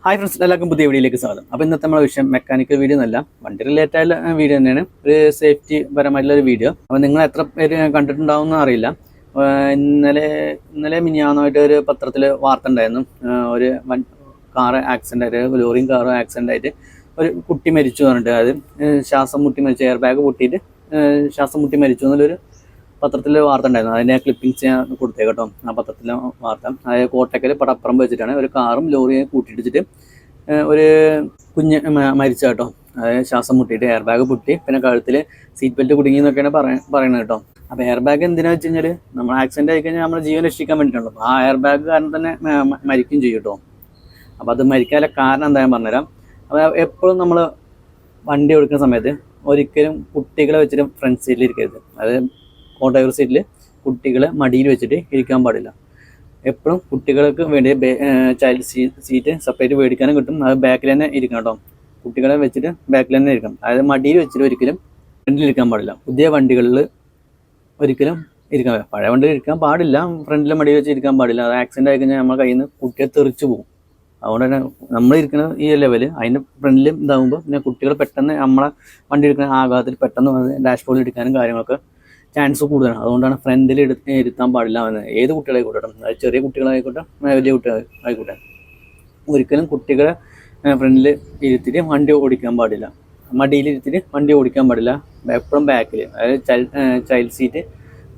Hi friends, എല്ലാവർക്കും പുതിയ വീഡിയോയിലേക്ക് സ്വാഗതം. അപ്പോൾ ഇന്നത്തെ നമ്മുടെ വിഷയം മെക്കാനിക്കൽ വീഡിയോ എന്നല്ല, വണ്ടി റിലേറ്റഡ് വീഡിയോ തന്നെയാണ്. ഒരു സേഫ്റ്റി പരമായിട്ടുള്ള ഒരു വീഡിയോ. അപ്പോൾ നിങ്ങൾ എത്ര പേര് കണ്ടിട്ടുണ്ടാവുമെന്ന് അറിയില്ല. ഇന്നലെ മിനിയാന്നായിട്ട് ഒരു പത്രത്തിൽ വാർത്ത ഉണ്ടായിരുന്നു. ഒരു കാറ് ആക്സിഡൻ്റ് ആയിട്ട്, ലോറിയും കാറും ആക്സിഡൻ്റ് ആയിട്ട് ഒരു കുട്ടി മരിച്ചു പറഞ്ഞിട്ട്, അതായത് ശ്വാസം മുട്ടി മരിച്ചു, എയർ ബാഗ് പൊട്ടിയിട്ട് ശ്വാസം മുട്ടി മരിച്ചു എന്നുള്ളൊരു പത്രത്തിൽ വാർത്ത ഉണ്ടായിരുന്നു. അതിൻ്റെ ക്ലിപ്പിങ്സ് ഞാൻ കൊടുത്തേക്കട്ടോ. ആ പത്രത്തിലെ വാർത്ത, അതായത് കോട്ടക്കൽ പടപ്പുറം വെച്ചിട്ടാണ് ഒരു കാറും ലോറിയെ കൂട്ടിയിടിച്ചിട്ട് ഒരു കുഞ്ഞ് മരിച്ച കേട്ടോ. അതായത് ശ്വാസം മുട്ടിയിട്ട് എയർ ബാഗ് പൊട്ടി, പിന്നെ കഴുത്തിൽ സീറ്റ് ബെൽറ്റ് കുടുങ്ങി എന്നൊക്കെയാണ് പറയുന്നത് കേട്ടോ. അപ്പോൾ എയർ ബാഗ് എന്തിനാ വെച്ച് കഴിഞ്ഞാൽ നമ്മൾ ആക്സിഡൻ്റ് ആയി കഴിഞ്ഞാൽ നമ്മൾ ജീവൻ രക്ഷിക്കാൻ വേണ്ടിയിട്ടുണ്ടോ. അപ്പോൾ ആ എയർ ബാഗ് കാരണം തന്നെ മരിക്കും ചെയ്യും കേട്ടോ. അപ്പോൾ അത് മരിക്കാനുള്ള കാരണം എന്താ ഞാൻ പറഞ്ഞുതരാം. അപ്പോൾ എപ്പോഴും നമ്മൾ വണ്ടി ഓടിക്കുന്ന സമയത്ത് ഒരിക്കലും കുട്ടികളെ വെച്ചിട്ട് ഫ്രണ്ട് സീറ്റിൽ ഇരിക്കരുത്. അതായത് ഡ്രൈവർ സീറ്റിൽ കുട്ടികളെ മടിയിൽ വെച്ചിട്ട് ഇരിക്കാൻ പാടില്ല. എപ്പോഴും കുട്ടികൾക്ക് വേണ്ടി ചൈൽഡ് സീറ്റ് സെപ്പറേറ്റ് മേടിക്കാനും കിട്ടും. അത് ബാക്കിൽ തന്നെ ഇരിക്കണം കേട്ടോ. കുട്ടികളെ വെച്ചിട്ട് ബാക്കിൽ തന്നെ ഇരിക്കണം. അതായത് മടിയിൽ വെച്ചിട്ട് ഒരിക്കലും ഫ്രണ്ടിൽ ഇരിക്കാൻ പാടില്ല. പുതിയ വണ്ടികളിൽ ഒരിക്കലും ഇരിക്കാൻ പാടില്ല. പഴയ വണ്ടിയിൽ ഇരിക്കാൻ പാടില്ല, ഫ്രണ്ടിലെ മടിയിൽ വെച്ച് ഇരിക്കാൻ പാടില്ല. അത് ആക്സിഡൻ്റ് ആയി കഴിഞ്ഞാൽ നമ്മുടെ കയ്യിൽ നിന്ന് കുട്ടിയെ തെറിച്ച് പോകും. അതുകൊണ്ട് തന്നെ നമ്മളിരിക്കുന്ന ഈ ലെവല് അതിൻ്റെ ഫ്രണ്ടിലും ഇതാകുമ്പോൾ പിന്നെ കുട്ടികൾ പെട്ടെന്ന് നമ്മളെ വണ്ടി എടുക്കുന്ന ആഘാതത്തിൽ പെട്ടെന്ന് ഡാഷ്ബോർഡിൽ ഇടിക്കാനും കാര്യങ്ങളൊക്കെ ചാൻസ് കൂടുതലാണ്. അതുകൊണ്ടാണ് ഫ്രണ്ടിൽ ഇരുത്താൻ പാടില്ല എന്ന്. ഏത് കുട്ടികളായിക്കോട്ടെ, അത് ചെറിയ കുട്ടികളായിക്കോട്ടെ വലിയ കുട്ടികളായിക്കോട്ടെ, ഒരിക്കലും കുട്ടികളെ ഫ്രണ്ടിൽ ഇരുത്തിയിട്ട് വണ്ടി ഓടിക്കാൻ പാടില്ല. മടിയിൽ ഇരുത്തിയിട്ട് വണ്ടി ഓടിക്കാൻ പാടില്ല. എപ്പോഴും ബാക്കിൽ, അതായത് ചൈൽഡ് സീറ്റ്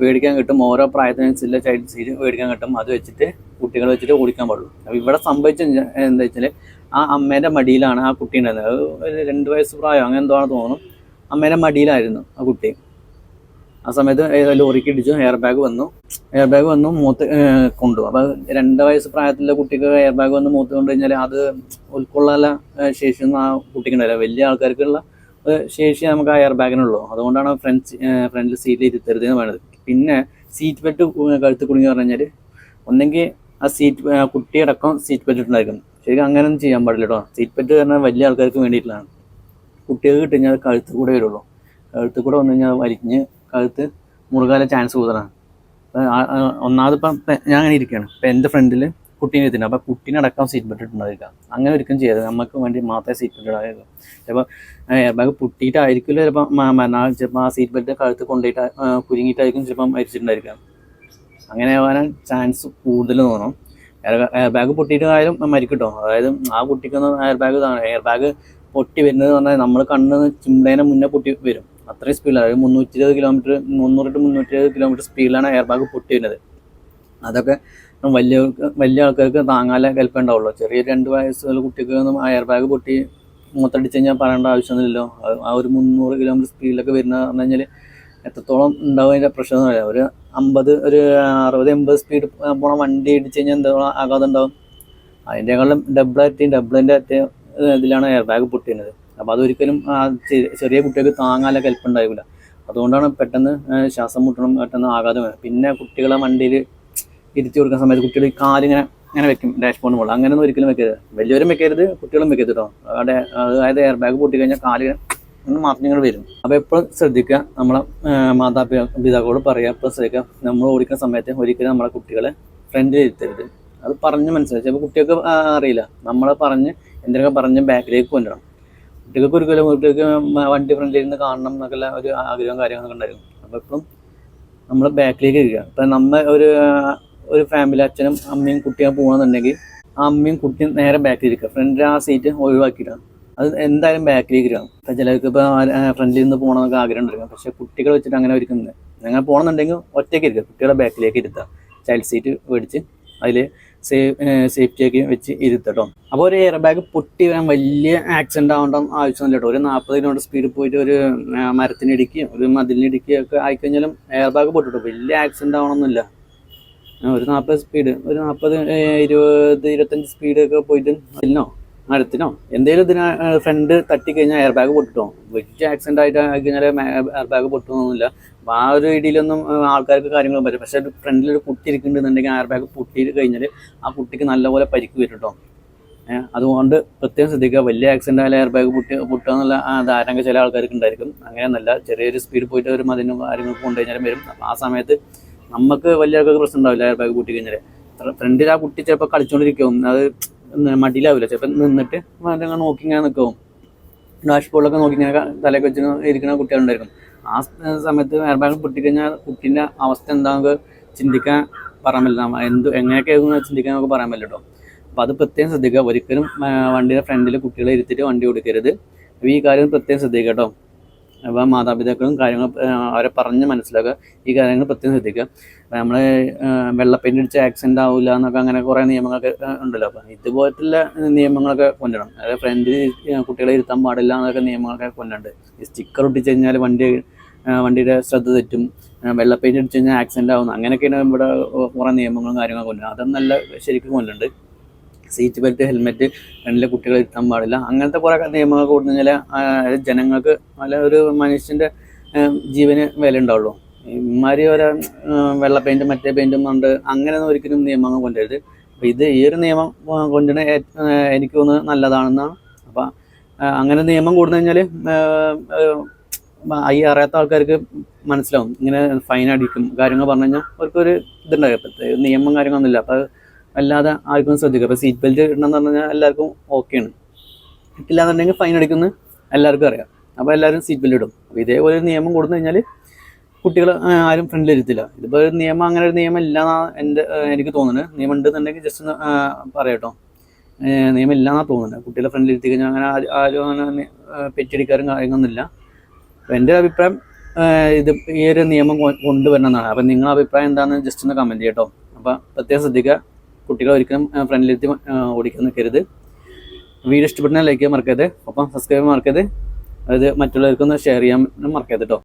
മേടിക്കാൻ കിട്ടും. ഓരോ പ്രായത്തിനനുസരിച്ചുള്ള ചൈൽഡ് സീറ്റ് മേടിക്കാൻ കിട്ടും. അത് വെച്ചിട്ട് കുട്ടികളെ വെച്ചിട്ട് ഓടിക്കാൻ പാടുള്ളൂ. അപ്പോൾ ഇവിടെ സംഭവിച്ചത് എന്താ വെച്ചാൽ, ആ അമ്മേൻ്റെ മടിയിലാണ് ആ കുട്ടി ഉണ്ടായിരുന്നത്. അത് ഒരു 2 വയസ്സ് പ്രായം അങ്ങനെ എന്തോ ആണെന്ന് തോന്നുന്നു. അമ്മേൻ്റെ മടിയിലായിരുന്നു ആ കുട്ടി. ആ സമയത്ത് ലോറിക്ക് ഇടിച്ചു, എയർ ബാഗ് വന്നു മൂത്ത് കൊണ്ടു. അപ്പോൾ 2 വയസ്സ് പ്രായത്തിലുള്ള കുട്ടിക്ക് എയർ ബാഗ് വന്ന് മൂത്ത് കൊണ്ടു കഴിഞ്ഞാൽ അത് ഉൾക്കൊള്ളാനുള്ള ശേഷിയൊന്നും ആ കുട്ടിക്ക് ഉണ്ടായില്ല. വലിയ ആൾക്കാർക്കുള്ള ശേഷി നമുക്ക് ആ എയർ ബാഗിനുള്ളൂ. അതുകൊണ്ടാണ് ഫ്രണ്ടിൽ സീറ്റിൽ ഇരുത്തരുത് എന്ന് പറയുന്നത്. പിന്നെ സീറ്റ് ബെൽറ്റ് കഴുത്ത് കുടുങ്ങി പറഞ്ഞു കഴിഞ്ഞാൽ ഒന്നെങ്കിൽ ആ കുട്ടിയടക്കം സീറ്റ് ബെൽറ്റ് ഇട്ടുണ്ടായിരിക്കും. ശരിക്കും അങ്ങനെയൊന്നും ചെയ്യാൻ പാടില്ല കേട്ടോ. സീറ്റ് ബെൽറ്റ് പറഞ്ഞാൽ വലിയ ആൾക്കാർക്ക് വേണ്ടിയിട്ടുള്ളതാണ്. കുട്ടികൾക്ക് കിട്ടി കഴിഞ്ഞാൽ കഴുത്ത് കൂടെ വരുള്ളൂ. കഴുത്ത് കൂടെ വന്നു കഴിഞ്ഞാൽ വലിഞ്ഞ് കഴുത്ത് മുറുകാല ചാൻസ് കൂടുതലാണ്. ഒന്നാമത് ഇപ്പം ഞാൻ അങ്ങനെ ഇരിക്കുകയാണ്. ഇപ്പം എൻ്റെ ഫ്രണ്ടിൽ കുട്ടീനെ എത്തില്ല. അപ്പോൾ കുട്ടീനടക്കം സീറ്റ് ബെൽറ്റ് ഇട്ടുണ്ടായിരിക്കാം. അങ്ങനെ ഒരിക്കലും ചെയ്യരുത്. നമുക്ക് വേണ്ടി മാത്രമേ സീറ്റ് ബെൽറ്റ് ഇടാറുള്ളൂ. ചിലപ്പോൾ എയർ ബാഗ് പൊട്ടിയിട്ടായിരിക്കില്ല, ചിലപ്പോൾ ചിലപ്പോൾ ആ സീറ്റ് ബെൽറ്റ് കഴുത്ത് കൊണ്ടുപോയിട്ട് കുരുങ്ങിയിട്ടായിരിക്കും ചിലപ്പം മരിച്ചിട്ടുണ്ടായിരിക്കാം. അങ്ങനെ ആവാൻ ചാൻസ് കൂടുതൽ തോന്നും. എയർ ബാഗ് പൊട്ടിയിട്ടായാലും മരിക്കട്ടോ. അതായത് ആ കുട്ടിക്കൊന്നും എയർ ബാഗ് പൊട്ടി വരുന്നത് പറഞ്ഞാൽ നമ്മൾ കണ്ണ് ചിമ്പേനെ മുന്നേ പൊട്ടി വരും. അത്രയും സ്പീഡിലാണ്. അതായത് 300 കിലോമീറ്റർ 320 കിലോമീറ്റർ സ്പീഡിലാണ് എയർ ബാഗ് പൊട്ടി വരുന്നത്. അതൊക്കെ വലിയ ആൾക്കാർക്ക് താങ്ങാൻ കൽപ്പുണ്ടാവുള്ളൂ. ചെറിയ 2 വയസ്സുള്ള കുട്ടികൾക്കൊന്നും ആ എയർ ബാഗ് പൊട്ടി മൂത്തടിച്ച് കഴിഞ്ഞാൽ പറയേണ്ട ആവശ്യമൊന്നുമില്ലല്ലോ. ആ ഒരു 300 കിലോമീറ്റർ സ്പീഡിലൊക്കെ വരുന്ന പറഞ്ഞു കഴിഞ്ഞാൽ എത്രത്തോളം ഉണ്ടാവും അതിൻ്റെ പ്രശ്നം എന്ന് പറയാം. ഒരു 60-80 സ്പീഡ് പോണ വണ്ടി ഇടിച്ച് കഴിഞ്ഞാൽ എന്തോളം ആഘാതം ഉണ്ടാവും. അതിൻ്റെക്കാളും ഡബിളിൻ്റെ ഇതിലാണ് എയർ ബാഗ് പൊട്ടിയിരുന്നത്. അപ്പോൾ അതൊരിക്കലും ചെറിയ കുട്ടികൾക്ക് താങ്ങാനുള്ള കൽപ്പുണ്ടാവില്ല. അതുകൊണ്ടാണ് പെട്ടെന്ന് ശ്വാസം മുട്ടണം, പെട്ടെന്ന് ആഘാതം വരും. പിന്നെ കുട്ടികളെ വണ്ടിയിൽ ഇരുത്തി കൊടുക്കുന്ന സമയത്ത് കുട്ടികൾ കാലിങ്ങനെ വെക്കും ഡാഷ്ബോർഡിന് മുകളിൽ. അങ്ങനെയൊന്നും ഒരിക്കലും വെക്കരുത്. വലിയവരും വെക്കരുത്, കുട്ടികളും വെക്കരുത് കേട്ടോ. അതായത് എയർ ബാഗ് പൊട്ടി കഴിഞ്ഞാൽ കാലിന് മാറ്റങ്ങൾ വരും. അപ്പോൾ എപ്പോഴും ശ്രദ്ധിക്കുക. നമ്മളെ മാതാപിതാക്കളോട് പറയുക, എപ്പോഴും ശ്രദ്ധിക്കുക. നമ്മൾ ഓടിക്കുന്ന സമയത്ത് ഒരിക്കലും നമ്മളെ കുട്ടികളെ ഫ്രണ്ടിൽ ഇരുത്തരുത്. അത് പറഞ്ഞ് മനസ്സിലായി. ചിലപ്പോൾ കുട്ടികൾക്ക് അറിയില്ല. നമ്മളെ എന്തെങ്കിലുമൊക്കെ പറഞ്ഞ് ബാക്കിലേക്ക് കൊണ്ടുവരണം. കുട്ടികൾക്ക് വണ്ടി ഫ്രണ്ടിലിരുന്ന് കാണണം എന്നൊക്കെയുള്ള ഒരു ആഗ്രഹവും കാര്യങ്ങളൊക്കെ ഉണ്ടായിരുന്നു. അപ്പോൾ എപ്പോഴും നമ്മൾ ബാക്കിലേക്ക് ഇരിക്കുക. ഇപ്പം നമ്മൾ ഒരു ഫാമിലി, അച്ഛനും അമ്മയും കുട്ടിയും പോകണമെന്നുണ്ടെങ്കിൽ ആ അമ്മയും കുട്ടിയും നേരെ ബാക്കിലിരിക്കുക. ഫ്രണ്ടിൽ ആ സീറ്റ് ഒഴിവാക്കിയിട്ടാണ്. അത് എന്തായാലും ബാക്കിലേക്ക് ഇരിക്കണം. ഇപ്പം ചിലർക്ക് ഇപ്പോൾ ഫ്രണ്ടിൽ നിന്ന് പോകണമെന്നൊക്കെ ആഗ്രഹം ഉണ്ടായിരിക്കും. പക്ഷേ കുട്ടികൾ വെച്ചിട്ട് അങ്ങനെ ഇരിക്കുന്നത്. അങ്ങനെ പോകണമെന്നുണ്ടെങ്കിൽ ഒറ്റയ്ക്ക് ഇരിക്കുക. കുട്ടികളെ ബാക്കിലേക്ക് ഇരുത്തുക. ചൈൽഡ് സീറ്റ് മേടിച്ച് അതിൽ സേഫ്റ്റിയൊക്കെ വെച്ച് ഇരുത്തട്ടോ. അപ്പോൾ ഒരു എയർ ബാഗ് പൊട്ടി വരാൻ വലിയ ആക്സിഡൻ്റ് ആവേണ്ട ആവശ്യമൊന്നുമില്ല കേട്ടോ. ഒരു 40 കിലോമീറ്റർ സ്പീഡിൽ പോയിട്ട് ഒരു മരത്തിനിടിക്കുകയും ഒരു മതിലിനിടിക്കുകയൊക്കെ ആയിക്കഴിഞ്ഞാലും എയർ ബാഗ് പൊട്ടിട്ടോ. വലിയ ആക്സിഡൻ്റ് ആവണമെന്നില്ല. ഒരു 40 സ്പീഡ്, ഒരു 40, 20, 25 സ്പീഡൊക്കെ പോയിട്ട് മരത്തിനോ എന്തെങ്കിലും ഇതിന് ഫ്രണ്ട് തട്ടിക്കഴിഞ്ഞാൽ എയർ ബാഗ് പൊട്ടിട്ടോ. വലിയ ആക്സിഡൻ്റ് ആയിട്ട് ആയിക്കഴിഞ്ഞാൽ എയർ ബാഗ് പൊട്ടുന്നൊന്നുമില്ല. അപ്പോൾ ആ ഒരു ഇടിയിലൊന്നും ആൾക്കാർക്ക് കാര്യങ്ങളും പറ്റും. പക്ഷേ ഫ്രണ്ടിലൊരു കുട്ടി ഇരിക്കുന്നുണ്ടെങ്കിൽ എയർ ബാഗ് പൊട്ടി കഴിഞ്ഞാൽ ആ കുട്ടിക്ക് നല്ലപോലെ പരിക്ക് വരും കേട്ടോ. അതുകൊണ്ട് പ്രത്യേകം ശ്രദ്ധിക്കുക. വലിയ ആക്സിഡൻ്റ് ആയാലും എയർ ബാഗ് പൊട്ടുക എന്നുള്ള ധാരണ ചില ആൾക്കാർക്ക് ഉണ്ടായിരിക്കും. അങ്ങനെയൊന്നല്ല. ചെറിയൊരു സ്പീഡ് പോയിട്ട് ഒരു മതിനും കാര്യങ്ങൾക്ക് കൊണ്ടുകഴിഞ്ഞാലും വരും. അപ്പോൾ ആ സമയത്ത് നമുക്ക് വലിയ ആൾക്കാർക്ക് പ്രശ്നം ഉണ്ടാവില്ല. എയർ ബാഗ് പൊട്ടി കഴിഞ്ഞാൽ ഫ്രണ്ടിൽ ആ കുട്ടി ചിലപ്പോൾ കളിച്ചുകൊണ്ടിരിക്കും. അത് മടിയിലാവില്ല, ചിലപ്പോൾ നിന്നിട്ട് അങ്ങനെ നോക്കി ഇങ്ങനെ നിൽക്കും. ഡാഷ്ബോർഡിലൊക്കെ നോക്കി ഇങ്ങനെ തലയൊക്കെ വെച്ച് ഇരിക്കുന്ന കുട്ടികളുണ്ടായിരിക്കും. ആ സമയത്ത് എയർ ബാഗ് പൊട്ടിക്കഴിഞ്ഞാൽ കുട്ടീൻ്റെ അവസ്ഥ എന്താണെന്ന് ചിന്തിക്കാൻ പറയാൻ പറ്റില്ല, എങ്ങനെയൊക്കെയായിരുന്നു ചിന്തിക്കാൻ നമുക്ക് പറയാൻ പറ്റില്ല കേട്ടോ. അപ്പോൾ അത് പ്രത്യേകം ശ്രദ്ധിക്കുക. ഒരിക്കലും വണ്ടിയുടെ ഫ്രണ്ടിൽ കുട്ടികളെ ഇരുത്തിയിട്ട് വണ്ടി ഓടിക്കരുത്. ഈ കാര്യം പ്രത്യേകം ശ്രദ്ധിക്കുക കേട്ടോ. അപ്പോൾ മാതാപിതാക്കളും കാര്യങ്ങൾ അവരെ പറഞ്ഞ് മനസ്സിലാക്കുക, ഈ കാര്യങ്ങൾ പ്രത്യേകം ശ്രദ്ധിക്കുക. നമ്മൾ വെള്ള പെയിൻ്റ് അടിച്ച് ആക്സിഡൻ്റ് ആവില്ല എന്നൊക്കെ അങ്ങനെ കുറേ നിയമങ്ങളൊക്കെ ഉണ്ടല്ലോ. അപ്പോൾ ഇതുപോലത്തുള്ള നിയമങ്ങളൊക്കെ കൊണ്ടുവരണം. അതായത് ഫ്രണ്ടിൽ കുട്ടികളെ ഇരുത്താൻ പാടില്ല എന്നൊക്കെ നിയമങ്ങളൊക്കെ കൊണ്ടുണ്ട്. ഈ സ്റ്റിക്കർ ഒട്ടിച്ച് കഴിഞ്ഞാൽ വണ്ടിയുടെ ശ്രദ്ധ തെറ്റും, വെള്ള പെയിൻ്റ് അടിച്ച് കഴിഞ്ഞാൽ ആക്സിഡൻ്റ് ആവുന്നു, അങ്ങനെയൊക്കെയാണ് ഇവിടെ കുറേ നിയമങ്ങളും കാര്യങ്ങളൊക്കെ കൊണ്ടുവരുന്നത്. അതൊന്നല്ല ശരിക്കും കൊണ്ടുണ്ട്. സീറ്റ് ബെൽറ്റ്, ഹെൽമെറ്റ്, ഫ്രണ്ടിലെ കുട്ടികളെ ഇരുത്താൻ പാടില്ല, അങ്ങനത്തെ കുറേ നിയമങ്ങൾ കൊടുത്തു കഴിഞ്ഞാൽ ജനങ്ങൾക്ക് അല്ല ഒരു മനുഷ്യൻ്റെ ജീവന് വില ഉണ്ടാവുള്ളൂ. ഇമാതിരി ഓരോ വെള്ള പെയിൻറ്റും മറ്റേ പെയിൻറ്റും കൊണ്ട് അങ്ങനെയൊന്നും ഒരിക്കലും നിയമങ്ങൾ കൊണ്ടുവരുത്. അപ്പോൾ ഈ ഒരു നിയമം കൊണ്ടുവരുന്നത് എനിക്ക് തോന്നുന്നത് നല്ലതാണെന്നാണ്. അപ്പം അങ്ങനെ നിയമം കൊടുത്തു കഴിഞ്ഞാൽ ഈ അറിയാത്ത ആൾക്കാർക്ക് മനസ്സിലാവും, ഇങ്ങനെ ഫൈൻ അടിക്കും കാര്യങ്ങൾ പറഞ്ഞു കഴിഞ്ഞാൽ അവർക്കൊരു ഇതുണ്ടാകും. ഇപ്പോഴത്തെ നിയമം കാര്യങ്ങളൊന്നുമില്ല. അപ്പോൾ അല്ലാതെ ആർക്കും ശ്രദ്ധിക്കുക. അപ്പോൾ സീറ്റ് ബെൽറ്റ് ഇടണമെന്ന് പറഞ്ഞു കഴിഞ്ഞാൽ എല്ലാവർക്കും ഓക്കെയാണ്. ഇട്ടില്ലാന്നുണ്ടെങ്കിൽ ഫൈൻ അടിക്കുന്നത് എല്ലാവർക്കും അറിയാം. അപ്പോൾ എല്ലാവരും സീറ്റ് ബെൽറ്റ് ഇടും. അപ്പോൾ ഇതേപോലെ ഒരു നിയമം കൊടുത്തു കഴിഞ്ഞാൽ കുട്ടികൾ ആരും ഫ്രണ്ടിലിരുത്തില്ല. ഇതിപ്പോൾ ഒരു നിയമം, അങ്ങനെ ഒരു നിയമം ഇല്ലയെന്നാണ് എനിക്ക് തോന്നുന്നത്. നിയമം ഉണ്ടെന്നുണ്ടെങ്കിൽ ജസ്റ്റ് ഒന്ന് പറയാം കേട്ടോ. നിയമം ഇല്ലയെന്നാണ് തോന്നുന്നത്. കുട്ടികളെ ഫ്രണ്ടിലിരുത്തി കഴിഞ്ഞാൽ അങ്ങനെ ആരും അങ്ങനെ പെറ്റടിക്കാരും കാര്യങ്ങളൊന്നുമില്ല. അപ്പോൾ എൻ്റെ അഭിപ്രായം ഈ ഒരു നിയമം കൊണ്ടുവരണം എന്നാണ്. അപ്പം നിങ്ങളുടെ അഭിപ്രായം എന്താണെന്ന് ജസ്റ്റ് ഒന്ന് കമൻറ്റ് ചെയ്യട്ടോ. അപ്പോൾ പ്രത്യേകം ശ്രദ്ധിക്കുക, കുട്ടികളെ ഒരിക്കലും ഫ്രണ്ടിലിരുത്തി ഓടിക്കാൻ നിൽക്കരുത്. വീഡിയോ ഇഷ്ടപ്പെട്ടാൽ ലൈക്ക് ചെയ്യാൻ മറക്കരുത്. ഒപ്പം സബ്സ്ക്രൈബ് മറക്കരുത്. അത് മറ്റുള്ളവർക്കൊന്ന് ഷെയർ ചെയ്യാൻ മറക്കരുത് കേട്ടോ.